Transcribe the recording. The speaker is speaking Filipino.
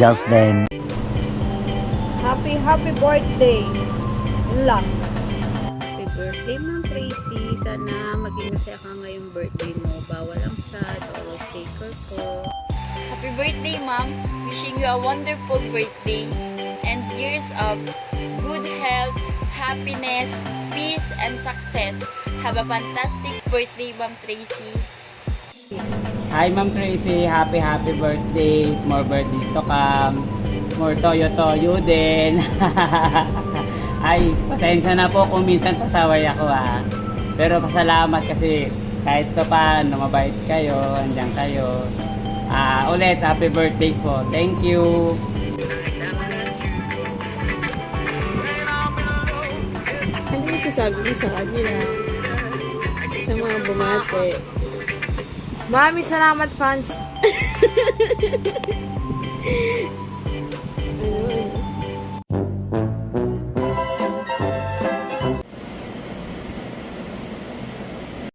Just then. Happy birthday. Lang. Happy birthday, Ma'am Tracy. Sana maging masaya ka ngayong birthday mo. Bawal ang sad. Always take care po. Happy birthday, Mom. Wishing you a wonderful birthday and years of good health, happiness, peace, and success. Have a fantastic birthday, Ma'am Tracy. Hi Ma'am Tracy, happy birthday. More birthdays to come. More toyo din. Ay, pasensya na po kung minsan pasaway ako Pero pasalamat kasi kahit pa paano mabait kayo, andyan kayo. Ulit, happy birthday po. Thank you. Ano yung sasabi mo sa kanila? Sa mga bumate. Maraming salamat, fans.